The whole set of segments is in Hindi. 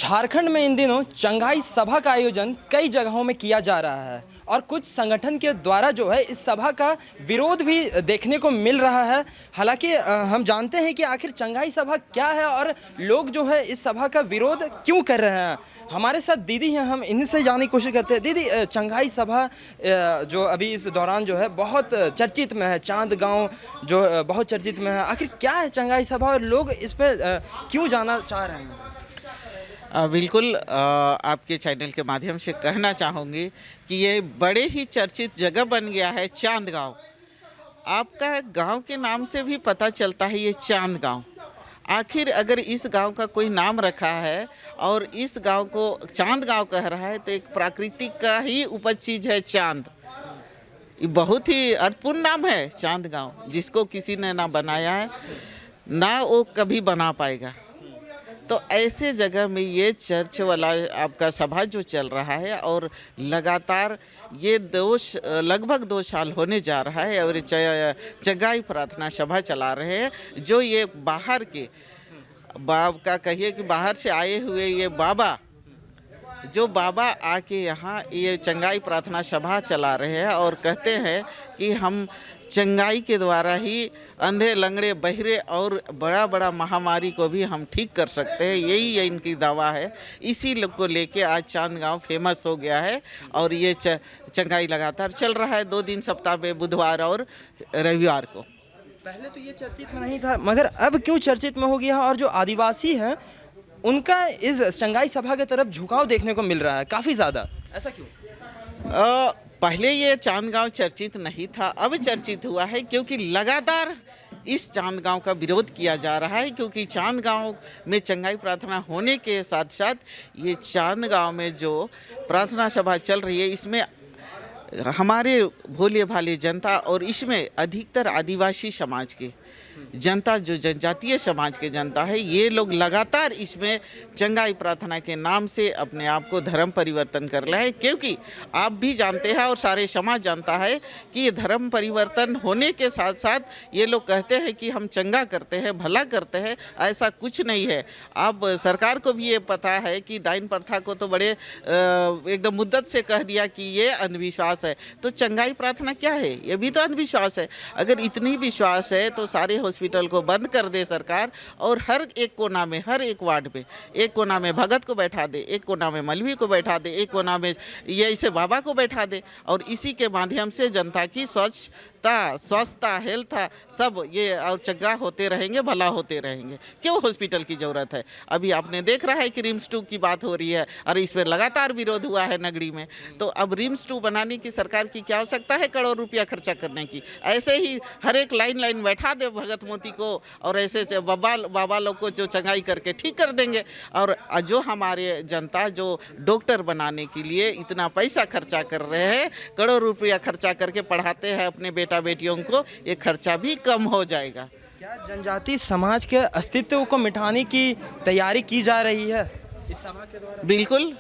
झारखंड में इन दिनों चंगाई सभा का आयोजन कई जगहों में किया जा रहा है और कुछ संगठन के द्वारा जो है इस सभा का विरोध भी देखने को मिल रहा है। हालांकि हम जानते हैं कि आखिर चंगाई सभा क्या है और लोग जो है इस सभा का विरोध क्यों कर रहे हैं। हमारे साथ दीदी हैं, हम इन्हीं से जानने की कोशिश करते हैं। दीदी, चंगाई सभा जो अभी इस दौरान जो है बहुत चर्चित में है, चांद गाँव जो बहुत चर्चित में है, आखिर क्या है चंगाई सभा और लोग इस पर क्यों जाना चाह रहे हैं? बिल्कुल, आपके चैनल के माध्यम से कहना चाहूँगी कि ये बड़े ही चर्चित जगह बन गया है चांद गांव। आपका गांव के नाम से भी पता चलता है ये चांद गांव। आखिर अगर इस गांव का कोई नाम रखा है और इस गांव को चांद गांव कह रहा है तो एक प्राकृतिक का ही उपज चीज़ है चांद। ये बहुत ही अर्थपूर्ण नाम है चांद गांव, जिसको किसी ने ना बनाया है ना वो कभी बना पाएगा। तो ऐसे जगह में ये चर्च वाला आपका सभा जो चल रहा है और लगातार ये लगभग 2 साल होने जा रहा है और चंगाई प्रार्थना सभा चला रहे हैं। जो ये बाहर के का कहिए कि बाहर से आए हुए ये बाबा आके यहाँ ये चंगाई प्रार्थना सभा चला रहे हैं और कहते हैं कि हम चंगाई के द्वारा ही अंधे लंगड़े बहिरे और बड़ा बड़ा महामारी को भी हम ठीक कर सकते हैं। यही इनकी दावा है। इसी लोग को लेके आज चांद गांव फेमस हो गया है और ये चंगाई लगातार चल रहा है 2 दिन सप्ताह में, बुधवार और रविवार को। पहले तो ये चर्चित में नहीं था, मगर अब क्यों चर्चित में हो गया? और जो आदिवासी हैं उनका इस चंगाई सभा की तरफ झुकाव देखने को मिल रहा है काफ़ी ज़्यादा, ऐसा क्यों? पहले ये चांद गांव चर्चित नहीं था, अब चर्चित हुआ है क्योंकि लगातार इस चांद गांव का विरोध किया जा रहा है। क्योंकि चांद गांव में चंगाई प्रार्थना होने के साथ साथ ये चांद गांव में जो प्रार्थना सभा चल रही है इसमें हमारे भोले भाले जनता और इसमें अधिकतर आदिवासी समाज के जनता, जो जनजातीय समाज के जनता है, ये लोग लगातार इसमें चंगाई प्रार्थना के नाम से अपने आप को धर्म परिवर्तन कर रहे हैं। क्योंकि आप भी जानते हैं और सारे समाज जानता है कि ये धर्म परिवर्तन होने के साथ साथ ये लोग कहते हैं कि हम चंगा करते हैं, भला करते हैं। ऐसा कुछ नहीं है। अब सरकार को भी ये पता है कि डाइन प्रथा को तो बड़े एकदम मुद्दत से कह दिया कि ये अंधविश्वास है। तो चंगाई प्रार्थना क्या है? ये भी तो अंधविश्वास है। अगर इतनी विश्वास है तो सारे हॉस्पिटल को बंद कर दे सरकार और हर एक कोना में, हर एक वार्ड में, एक कोना में भगत को बैठा दे, एक कोना में मलवी को बैठा दे, एक कोना में ये ऐसे बाबा को बैठा दे और इसी के माध्यम से जनता की स्वच्छता, हेल्थ सब ये और चंगा होते रहेंगे, भला होते रहेंगे। क्यों हॉस्पिटल की ज़रूरत है? अभी आपने देख रहा है कि रिम्स 2 की बात हो रही है और इस पर लगातार विरोध हुआ है नगरी में। तो अब रिम्स 2 बनाने की सरकार की क्या आवश्यकता है करोड़ रुपया खर्चा करने की? ऐसे ही हर एक लाइन बैठा दे भगत मोती को और ऐसे बाबा लोग को जो चंगाई करके ठीक कर देंगे। और जो हमारे जनता जो डॉक्टर बनाने के लिए इतना पैसा खर्चा कर रहे हैं, करोड़ रुपया खर्चा करके पढ़ाते हैं अपने बेटा बेटियों को, ये खर्चा भी कम हो जाएगा। क्या जनजातीय समाज के अस्तित्व को मिटाने की तैयारी की जा रही है इस सभा के द्वारा? बिल्कुल,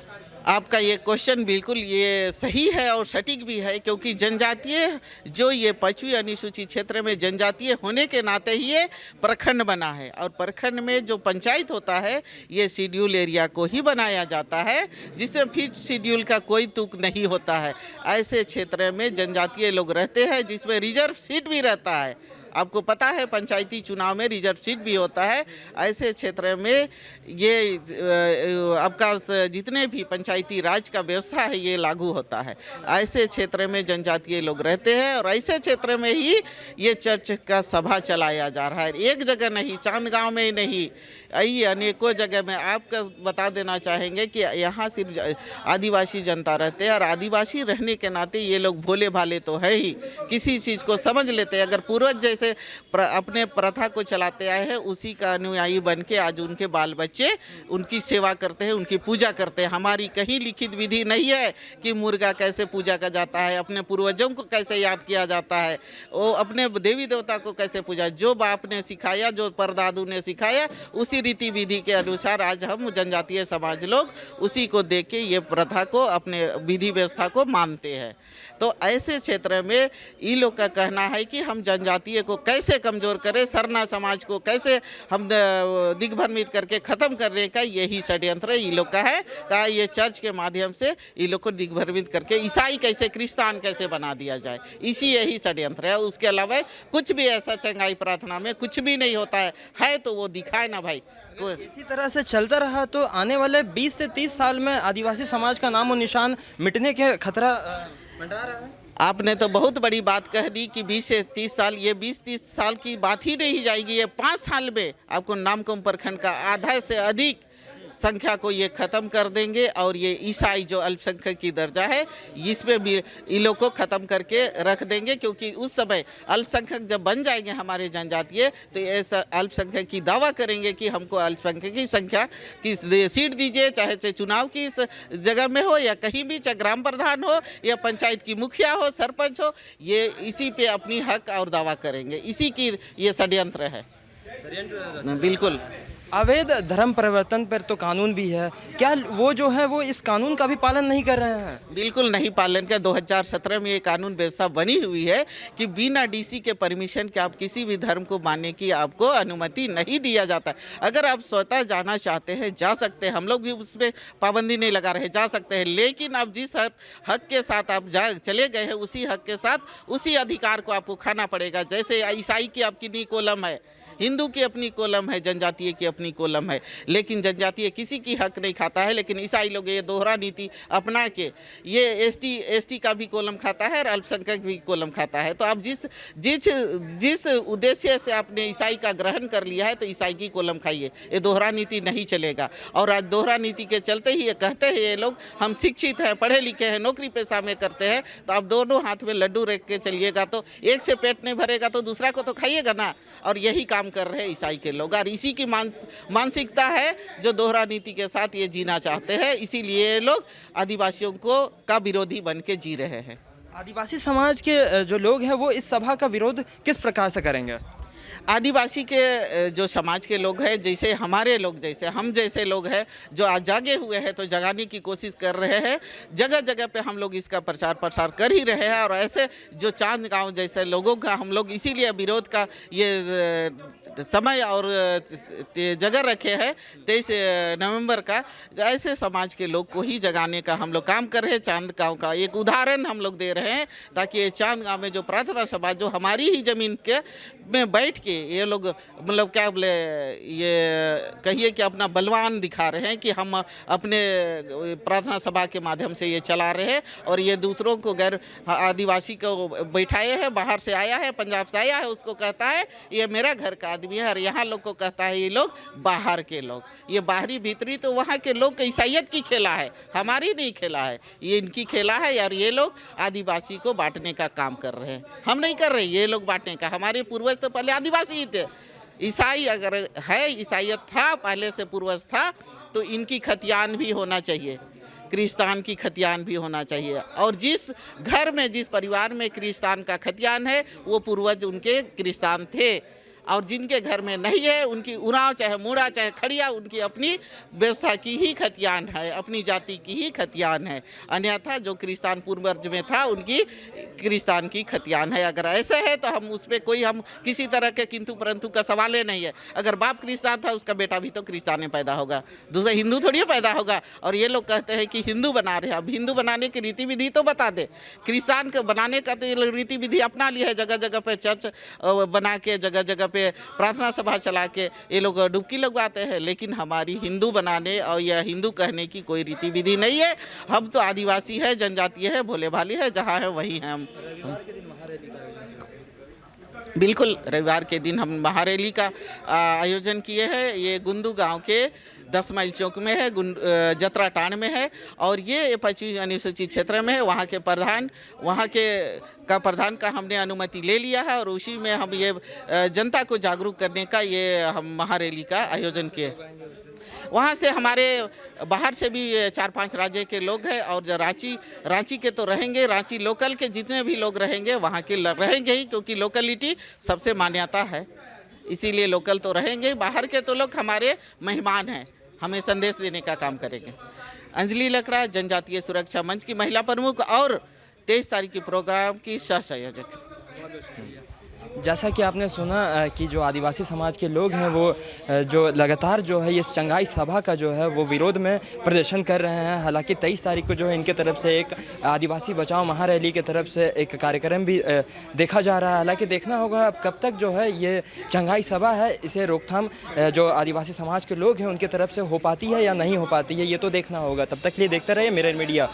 आपका ये क्वेश्चन बिल्कुल ये सही है और सटीक भी है। क्योंकि जनजातीय जो ये 5वीं अनुसूचित क्षेत्र में जनजातीय होने के नाते ही ये प्रखंड बना है और प्रखंड में जो पंचायत होता है ये शेड्यूल एरिया को ही बनाया जाता है, जिसमें फिर शेड्यूल का कोई तुक नहीं होता है। ऐसे क्षेत्र में जनजातीय लोग रहते हैं जिसमें रिजर्व सीट भी रहता है। आपको पता है पंचायती चुनाव में रिजर्व सीट भी होता है। ऐसे क्षेत्र में ये आपका जितने भी पंचायती राज का व्यवस्था है ये लागू होता है। ऐसे क्षेत्र में जनजातीय लोग रहते हैं और ऐसे क्षेत्र में ही ये चर्च का सभा चलाया जा रहा है। एक जगह नहीं, चांद गांव में ही नहीं, यही अनेकों जगह में। आपको बता देना चाहेंगे कि यहाँ सिर्फ आदिवासी जनता रहते हैं और आदिवासी रहने के नाते ये लोग भोले भाले तो है ही, किसी चीज़ को समझ लेते हैं। अगर पूर्वज जैसे अपने प्रथा को चलाते आए हैं उसी का अनुयायी बन के आज उनके बाल बच्चे उनकी सेवा करते हैं, उनकी पूजा करते हैं। हमारी कहीं लिखित विधि नहीं है कि मुर्गा कैसे पूजा का जाता है, अपने पूर्वजों को कैसे याद किया जाता है, वो अपने देवी देवता को कैसे पूजा। जो बाप ने सिखाया, जो परदादू ने सिखाया, उसी रीति विधि के अनुसार आज हम जनजातीय समाज लोग उसी को देख के ये प्रथा को, अपने विधि व्यवस्था को मानते हैं। तो ऐसे क्षेत्र में इन लोग का कहना है कि हम जनजातीय को कैसे कमज़ोर करें, सरना समाज को कैसे हम दिग्भ्रमित करके ख़त्म करने का यही षड्यंत्र ये लोग का है। तो ये चर्च के माध्यम से ये लोग को दिग्भ्रमित करके ईसाई कैसे क्रिस्तान कैसे बना दिया जाए, इसी यही षड्यंत्र है। उसके अलावा कुछ भी ऐसा चंगाई प्रार्थना में कुछ भी नहीं होता है तो वो दिखाए ना भाई। इसी तरह से चलता रहा तो आने वाले 20 से 30 साल में आदिवासी समाज का नामो निशान मिटने के खतरा मंडरा रहा है। आपने तो बहुत बड़ी बात कह दी कि 20 से 30 साल, ये 20-30 साल की बात ही नहीं जाएगी। ये 5 साल में आपको नामकुम प्रखंड का आधा से अधिक संख्या को ये ख़त्म कर देंगे। और ये ईसाई जो अल्पसंख्यक की दर्जा है इसमें भी इन लोग को ख़त्म करके रख देंगे, क्योंकि उस समय अल्पसंख्यक जब बन जाएंगे हमारे जनजातीय तो ऐसा अल्पसंख्यक की दावा करेंगे कि हमको अल्पसंख्यक की संख्या की सीट दीजिए, चाहे चुनाव की इस जगह में हो या कहीं भी, चाहे ग्राम प्रधान हो या पंचायत की मुखिया हो, सरपंच हो, ये इसी पे अपनी हक और दावा करेंगे। इसी की ये षड्यंत्र है। बिल्कुल। अवैध धर्म परिवर्तन पर तो कानून भी है, क्या वो जो है वो इस कानून का भी पालन नहीं कर रहे हैं? बिल्कुल नहीं पालन किया। 2017 में ये कानून व्यवस्था बनी हुई है कि बिना डीसी के परमिशन के आप किसी भी धर्म को मानने की आपको अनुमति नहीं दिया जाता। अगर आप स्वतः जाना चाहते हैं जा सकते हैं, हम लोग भी उसमें पाबंदी नहीं लगा रहे, जा सकते हैं। लेकिन आप जिस हक के साथ आप चले गए हैं उसी हक के साथ उसी अधिकार को आपको खाना पड़ेगा। जैसे ईसाई की आपकी नी कोलम है, हिंदू की अपनी कोलम है, जनजातीय की अपनी कोलम है, लेकिन जनजातीय किसी की हक नहीं खाता है। लेकिन ईसाई लोग ये दोहरा नीति अपना के ये एसटी का भी कोलम खाता है और अल्पसंख्यक भी कोलम खाता है। तो आप जिस उद्देश्य से आपने ईसाई का ग्रहण कर लिया है तो ईसाई की कोलम खाइए, ये दोहरा नीति नहीं चलेगा। और आज दोहरा नीति के चलते ही ये कहते हैं ये लोग हम शिक्षित हैं, पढ़े लिखे हैं, नौकरी पेशा में करते हैं, तो आप दोनों हाथ में लड्डू रख के चलिएगा तो एक से पेट नहीं भरेगा तो दूसरा को तो खाइएगा ना। और यही काम कर रहे हैं ईसाई के लोग, और इसी की मानसिकता है जो दोहरा नीति के साथ ये जीना चाहते हैं। इसीलिए ये लोग आदिवासियों का विरोधी बन के जी रहे हैं। आदिवासी समाज के जो लोग हैं वो इस सभा का विरोध किस प्रकार से करेंगे? आदिवासी के जो समाज के लोग हैं, जैसे हमारे लोग, जैसे हम जैसे लोग हैं जो आज जागे हुए हैं तो जगाने की कोशिश कर रहे हैं। जगह जगह पे हम लोग इसका प्रचार प्रसार कर ही रहे हैं। और ऐसे जो चांद गांव जैसे लोगों का हम लोग इसीलिए विरोध का ये समय और जगह रखे हैं 23 नवंबर का। ऐसे समाज के लोग को ही जगाने का हम लोग काम कर रहे हैं। चांद गाँव का एक उदाहरण हम लोग दे रहे हैं ताकि ये चांद गाँव में जो प्रार्थना सभा जो हमारी ही ज़मीन के में बैठ के ये लोग मतलब क्या बोले, ये कहिए कि अपना बलवान दिखा रहे हैं कि हम अपने प्रार्थना सभा के माध्यम से ये चला रहे हैं। और ये दूसरों को गैर आदिवासी को बैठाए हैं, बाहर से आया है, पंजाब से आया है, उसको कहता है ये मेरा घर का आदमी है। और यहाँ लोग को कहता है ये लोग बाहर के लोग। ये बाहरी भीतरी तो वहाँ के लोग ईसाइयत की खेला है, हमारी नहीं खेला है, ये इनकी खेला है। यार ये लोग आदिवासी को बांटने का काम कर रहे हैं, हम नहीं कर रहे, ये लोग बांटने का। हमारे पूर्वज तो पहले आदिवासी ही थे। ईसाई अगर है, ईसाइयत था पहले से, पूर्वज था, तो इनकी खतियान भी होना चाहिए, क्रिस्तान की खतियान भी होना चाहिए। और जिस घर में जिस परिवार में क्रिस्तान का खतियान है वो पूर्वज उनके क्रिस्तान थे। और जिनके घर में नहीं है उनकी उराव चाहे मूड़ा चाहे खड़िया उनकी अपनी व्यवस्था की ही खतियान है, अपनी जाति की ही खतियान है। अन्यथा जो क्रिस्तान पूर्वज में था उनकी क्रिस्तान की खतियान है। अगर ऐसे है तो हम उस पर कोई हम किसी तरह के किंतु परंतु का सवाल ही नहीं है। अगर बाप क्रिस्तान था उसका बेटा भी तो क्रिस्तान में पैदा होगा, दूसरा हिंदू थोड़ी पैदा होगा। और ये लोग कहते हैं कि हिंदू बना रहे हैं, अब हिंदू बनाने की रीति विधि तो बता दे। क्रिस्तान को बनाने का तो रीति विधि अपना लिया है, जगह जगह पे चर्च बना के, जगह जगह पे प्रार्थना सभा चला के ये लोग डुबकी लगवाते हैं। लेकिन हमारी हिंदू बनाने और या हिंदू कहने की कोई रीति विधि नहीं है। हम तो आदिवासी है, जनजातीय है, भोले भाले है, जहाँ है वहीं हैं हम। बिल्कुल, रविवार के दिन हम महारैली का आयोजन किए हैं। ये गुंदू गांव के 10 माइल चौक में है, जतरा टाण में है। और ये 25 अनुसूचित क्षेत्र में है। वहाँ के प्रधान का हमने अनुमति ले लिया है और उसी में हम ये जनता को जागरूक करने का ये हम महारैली का आयोजन किए। वहाँ से हमारे बाहर से भी 4-5 राज्य के लोग हैं। और जो रांची के तो रहेंगे, रांची लोकल के जितने भी लोग रहेंगे वहाँ के रहेंगे ही, क्योंकि लोकलिटी सबसे मान्यता है, इसीलिए लोकल तो रहेंगे। बाहर के तो लोग हमारे मेहमान हैं, हमें संदेश देने का काम करेंगे। अंजलि लकड़ा, जनजातीय सुरक्षा मंच की महिला प्रमुख और 23 तारीख की प्रोग्राम की सह संयोजक। जैसा कि आपने सुना कि जो आदिवासी समाज के लोग हैं वो जो लगातार जो है इस चंगाई सभा का जो है वो विरोध में प्रदर्शन कर रहे हैं। हालांकि 23 तारीख को जो है इनके तरफ से एक आदिवासी बचाओ महारैली की तरफ से एक कार्यक्रम भी देखा जा रहा है। हालांकि देखना होगा अब कब तक जो है ये चंगाई सभा है इसे रोकथाम जो आदिवासी समाज के लोग हैं उनकी तरफ से हो पाती है या नहीं हो पाती है, ये तो देखना होगा। तब तक के लिए देखते रहिए मिरर मीडिया।